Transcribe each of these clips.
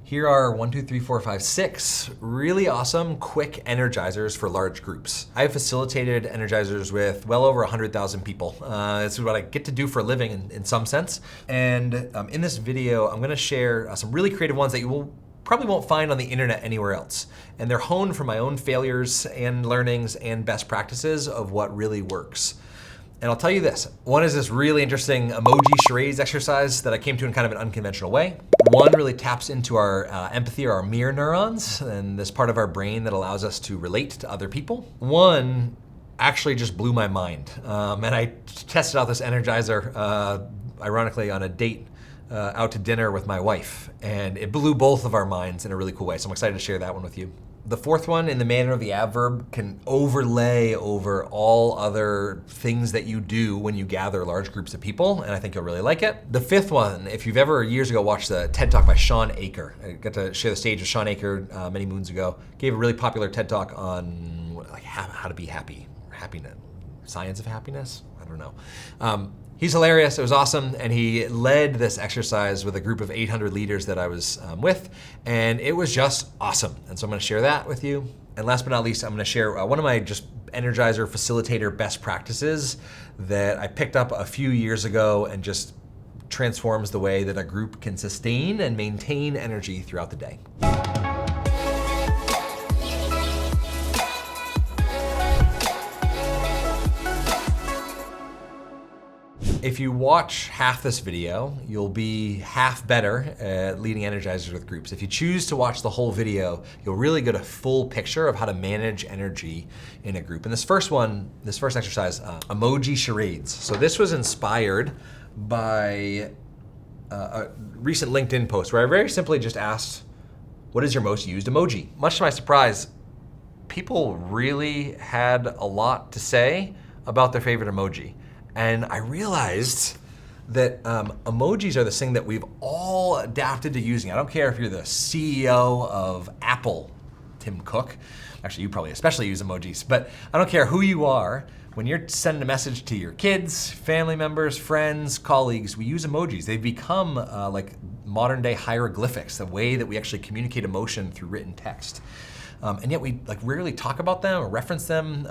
Here are 1, 2, 3, 4, 5, 6 really awesome, quick Energizers for large groups. I've facilitated Energizers with well over 100,000 people. This is what I get to do for a living in some sense. And in this video, I'm gonna share some really creative ones that you probably won't find on the internet anywhere else. And they're honed from my own failures and learnings and best practices of what really works. And I'll tell you this, one is this really interesting emoji charades exercise that I came to in kind of an unconventional way. One really taps into our empathy or our mirror neurons and this part of our brain that allows us to relate to other people. One actually just blew my mind. And I tested out this Energizer, ironically, on a date out to dinner with my wife. And it blew both of our minds in a really cool way. So I'm excited to share that one with you. The fourth one, in the manner of the adverb, can overlay over all other things that you do when you gather large groups of people, and I think you'll really like it. The fifth one, if you've ever years ago watched the TED Talk by Sean Aker, I got to share the stage with Sean Aker many moons ago, gave a really popular TED Talk on like how to be happy, or happiness, science of happiness, I don't know. He's hilarious, it was awesome, and he led this exercise with a group of 800 leaders that I was with, and it was just awesome. And so I'm gonna share that with you. And last but not least, I'm gonna share one of my just Energizer facilitator best practices that I picked up a few years ago and just transforms the way that a group can sustain and maintain energy throughout the day. If you watch half this video, you'll be half better at leading Energizers with groups. If you choose to watch the whole video, you'll really get a full picture of how to manage energy in a group. And this first exercise, emoji charades. So this was inspired by a recent LinkedIn post where I very simply just asked, what is your most used emoji? Much to my surprise, people really had a lot to say about their favorite emoji. And I realized that emojis are this thing that we've all adapted to using. I don't care if you're the CEO of Apple, Tim Cook. Actually, you probably especially use emojis, but I don't care who you are. When you're sending a message to your kids, family members, friends, colleagues, we use emojis. They've become like modern day hieroglyphics, the way that we actually communicate emotion through written text. And yet we rarely talk about them or reference them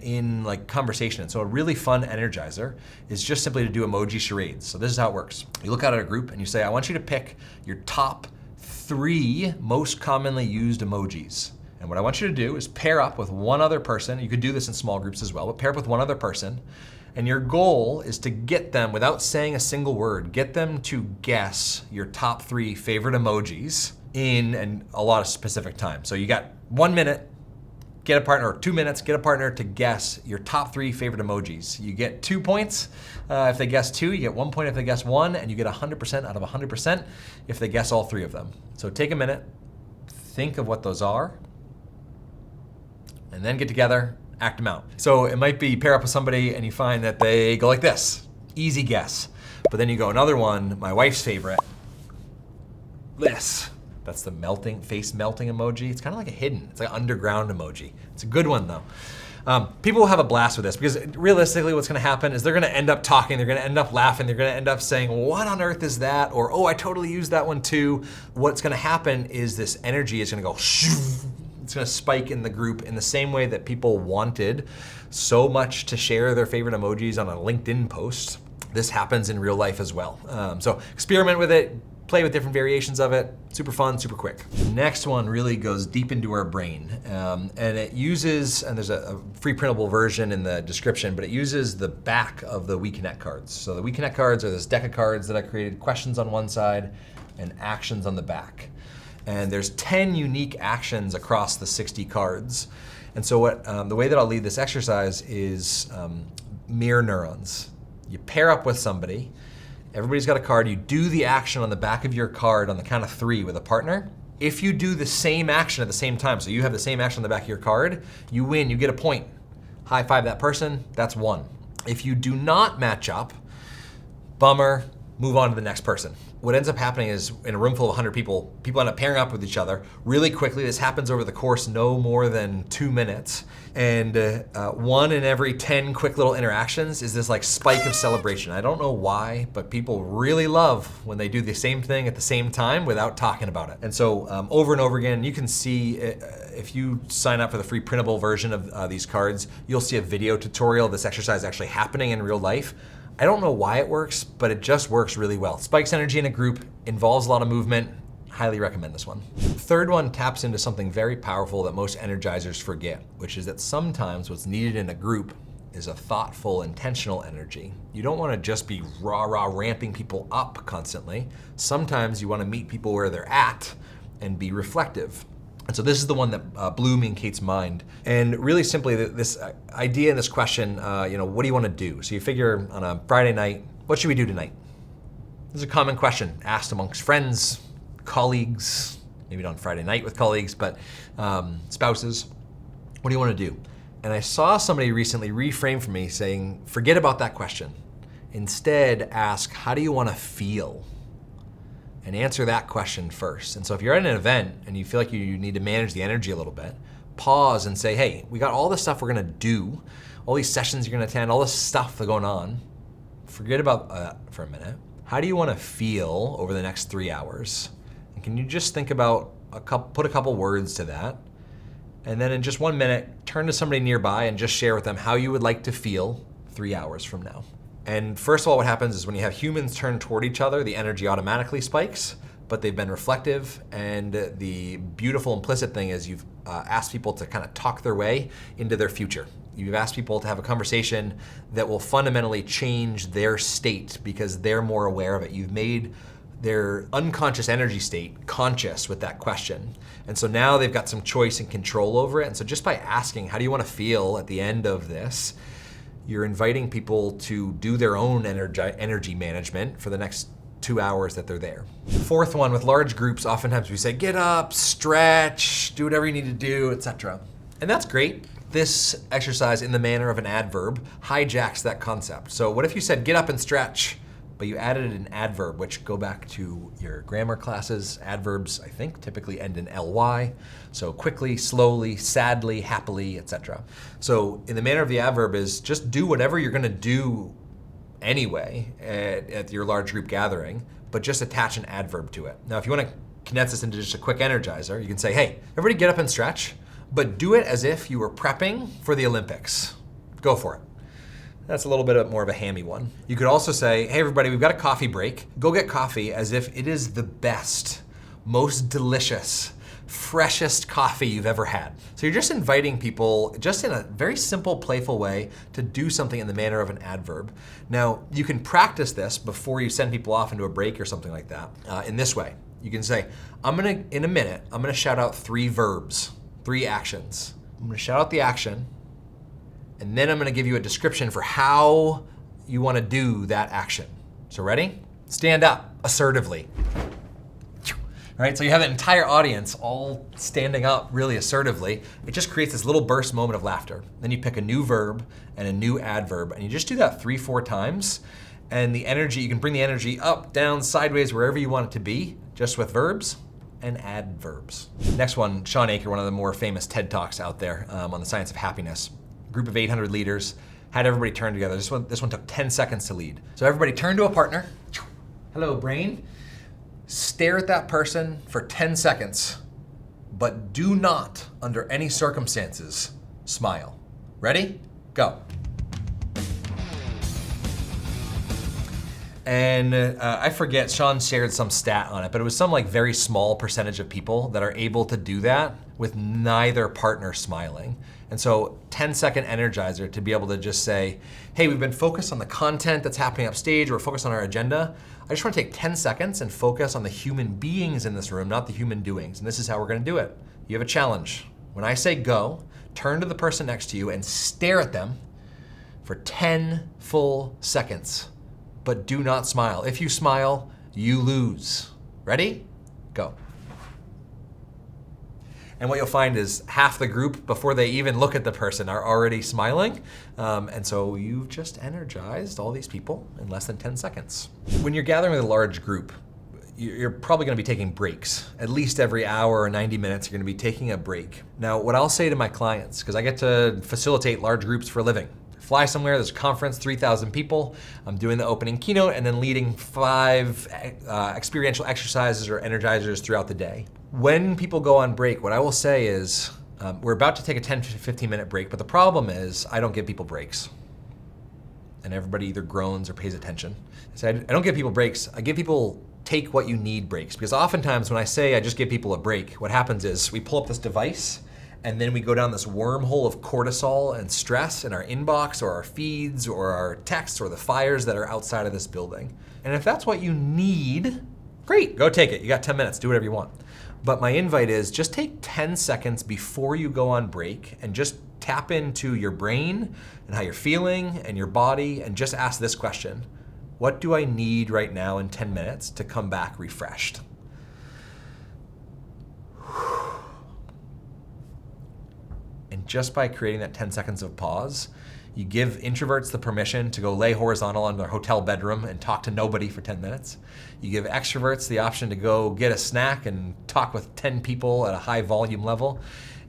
in conversation. And so a really fun Energizer is just simply to do emoji charades. So this is how it works. You look out at a group and you say, I want you to pick your top 3 most commonly used emojis. And what I want you to do is pair up with one other person. You could do this in small groups as well, but pair up with one other person. And your goal is to get them, without saying a single word, get them to guess your top 3 favorite emojis in a lot of specific time. So you got 1 minute, get a partner, or 2 minutes, get a partner to guess your top 3 favorite emojis. You get 2 points if they guess 2, you get 1 point if they guess 1, and you get 100% out of 100% if they guess all 3 of them. So take a minute, think of what those are, and then get together, act them out. So it might be pair up with somebody and you find that they go like this, easy guess. But then you go another one, my wife's favorite, this. That's the face melting emoji. It's kind of like a hidden, it's like an underground emoji. It's a good one though. People will have a blast with this because realistically what's gonna happen is they're gonna end up talking, they're gonna end up laughing, they're gonna end up saying, what on earth is that? Or, oh, I totally used that one too. What's gonna happen is this energy is gonna go shoo. It's gonna spike in the group in the same way that people wanted so much to share their favorite emojis on a LinkedIn post. This happens in real life as well. So experiment with it, play with different variations of it. Super fun, super quick. Next one really goes deep into our brain. And it uses, and there's a free printable version in the description, but it uses the back of the We Connect cards. So the We Connect cards are this deck of cards that I created, questions on one side and actions on the back. And there's 10 unique actions across the 60 cards. And so the way that I'll lead this exercise is mirror neurons. You pair up with somebody, everybody's got a card, you do the action on the back of your card on the count of 3 with a partner. If you do the same action at the same time, so you have the same action on the back of your card, you win, you get a point. High five that person, that's 1. If you do not match up, bummer, move on to the next person. What ends up happening is in a room full of 100 people, people end up pairing up with each other really quickly. This happens over the course no more than 2 minutes. And 1 in every 10 quick little interactions is this like spike of celebration. I don't know why, but people really love when they do the same thing at the same time without talking about it. And so over and over again, you can see if you sign up for the free printable version of these cards, you'll see a video tutorial of this exercise actually happening in real life. I don't know why it works, but it just works really well. Spikes energy in a group, involves a lot of movement. Highly recommend this one. The third one taps into something very powerful that most energizers forget, which is that sometimes what's needed in a group is a thoughtful, intentional energy. You don't want to just be rah-rah ramping people up constantly. Sometimes you want to meet people where they're at and be reflective. And so this is the one that blew me in Kate's mind. And really simply, this idea and this question, what do you want to do? So you figure on a Friday night, what should we do tonight? This is a common question asked amongst friends, colleagues, maybe not on Friday night with colleagues, but spouses. What do you want to do? And I saw somebody recently reframe for me saying, forget about that question. Instead, ask, how do you want to feel? And answer that question first. And so if you're at an event and you feel like you need to manage the energy a little bit, pause and say, hey, we got all this stuff we're gonna do, all these sessions you're gonna attend, all this stuff that's going on. Forget about that for a minute. How do you wanna feel over the next 3 hours? And can you just think about, put a couple words to that? And then in just 1 minute, turn to somebody nearby and just share with them how you would like to feel 3 hours from now. And first of all, what happens is when you have humans turn toward each other, the energy automatically spikes, but they've been reflective. And the beautiful implicit thing is you've asked people to kind of talk their way into their future. You've asked people to have a conversation that will fundamentally change their state because they're more aware of it. You've made their unconscious energy state conscious with that question. And so now they've got some choice and control over it. And so just by asking, how do you want to feel at the end of this? You're inviting people to do their own energy management for the next 2 hours that they're there. Fourth one, with large groups, oftentimes we say, get up, stretch, do whatever you need to do, etc. And that's great. This exercise in the manner of an adverb hijacks that concept. So what if you said, get up and stretch, but you added an adverb, which go back to your grammar classes. Adverbs, I think, typically end in ly. So quickly, slowly, sadly, happily, etc. So in the manner of the adverb is just do whatever you're gonna do anyway at your large group gathering, but just attach an adverb to it. Now, if you wanna condense this into just a quick energizer, you can say, hey, everybody get up and stretch, but do it as if you were prepping for the Olympics. Go for it. That's a little bit more of a hammy one. You could also say, hey everybody, we've got a coffee break. Go get coffee as if it is the best, most delicious, freshest coffee you've ever had. So you're just inviting people, just in a very simple, playful way, to do something in the manner of an adverb. Now, you can practice this before you send people off into a break or something like that in this way. You can say, in a minute, I'm gonna shout out 3 verbs, 3 actions. I'm gonna shout out the action, and then I'm gonna give you a description for how you wanna do that action. So ready? Stand up assertively. All right, so you have an entire audience all standing up really assertively. It just creates this little burst moment of laughter. Then you pick a new verb and a new adverb, and you just do that 3-4 times. And the energy, you can bring the energy up, down, sideways, wherever you want it to be, just with verbs and adverbs. Next one, Sean Aker, one of the more famous TED Talks out there on the science of happiness. Group of 800 leaders, had everybody turn together. This one took 10 seconds to lead. So everybody turn to a partner. Hello, brain. Stare at that person for 10 seconds, but do not, under any circumstances, smile. Ready? Go. And I forget, Sean shared some stat on it, but it was some like very small percentage of people that are able to do that with neither partner smiling. And so 10-second energizer to be able to just say, hey, we've been focused on the content that's happening upstage, we're focused on our agenda. I just want to take 10 seconds and focus on the human beings in this room, not the human doings. And this is how we're gonna do it. You have a challenge. When I say go, turn to the person next to you and stare at them for 10 full seconds. But do not smile. If you smile, you lose. Ready? Go. And what you'll find is half the group, before they even look at the person, are already smiling. And so you've just energized all these people in less than 10 seconds. When you're gathering with a large group, you're probably gonna be taking breaks. At least every hour or 90 minutes, you're gonna be taking a break. Now, what I'll say to my clients, because I get to facilitate large groups for a living, fly somewhere, there's a conference, 3,000 people, I'm doing the opening keynote and then leading 5 experiential exercises or energizers throughout the day. When people go on break, what I will say is, we're about to take a 10 to 15 minute break, but the problem is I don't give people breaks. And everybody either groans or pays attention. So I don't give people breaks, I give people take what you need breaks. Because oftentimes when I say I just give people a break, what happens is we pull up this device and then we go down this wormhole of cortisol and stress in our inbox or our feeds or our texts or the fires that are outside of this building. And if that's what you need, great, go take it. You got 10 minutes, do whatever you want. But my invite is just take 10 seconds before you go on break and just tap into your brain and how you're feeling and your body and just ask this question. What do I need right now in 10 minutes to come back refreshed? And just by creating that 10 seconds of pause, you give introverts the permission to go lay horizontal in their hotel bedroom and talk to nobody for 10 minutes. You give extroverts the option to go get a snack and talk with 10 people at a high volume level.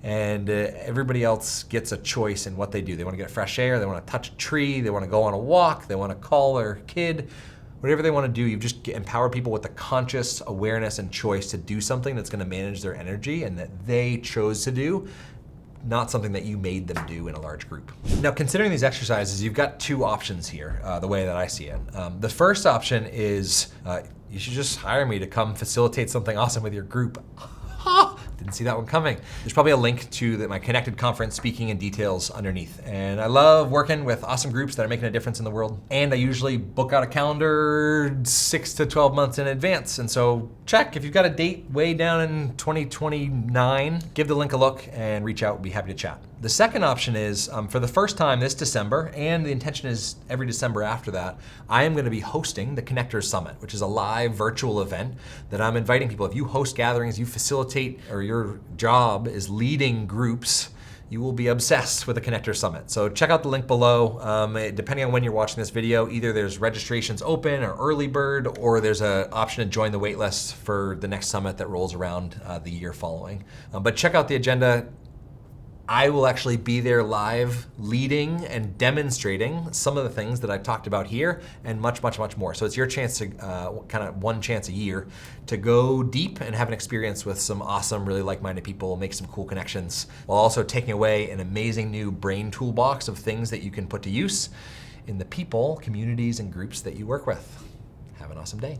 And everybody else gets a choice in what they do. They want to get fresh air, they want to touch a tree, they want to go on a walk, they want to call their kid. Whatever they want to do, you've just empowered people with the conscious awareness and choice to do something that's going to manage their energy and that they chose to do, not something that you made them do in a large group. Now, considering these exercises, you've got 2 options here, the way that I see it. The first option is you should just hire me to come facilitate something awesome with your group. Didn't see that one coming. There's probably a link to my Connected conference speaking in details underneath. And I love working with awesome groups that are making a difference in the world. And I usually book out a calendar 6 to 12 months in advance. And so check, if you've got a date way down in 2029, give the link a look and reach out, we'll be happy to chat. The second option is, for the first time this December, and the intention is every December after that, I am gonna be hosting the Connectors Summit, which is a live virtual event that I'm inviting people. If you host gatherings, you facilitate, or your job is leading groups, you will be obsessed with the Connectors Summit. So check out the link below. Depending on when you're watching this video, either there's registrations open or early bird, or there's an option to join the waitlist for the next summit that rolls around the year following. But check out the agenda. I will actually be there live leading and demonstrating some of the things that I've talked about here and much, much, much more. So it's your chance to, kind of one chance a year, to go deep and have an experience with some awesome, really like-minded people, make some cool connections, while also taking away an amazing new brain toolbox of things that you can put to use in the people, communities, and groups that you work with. Have an awesome day.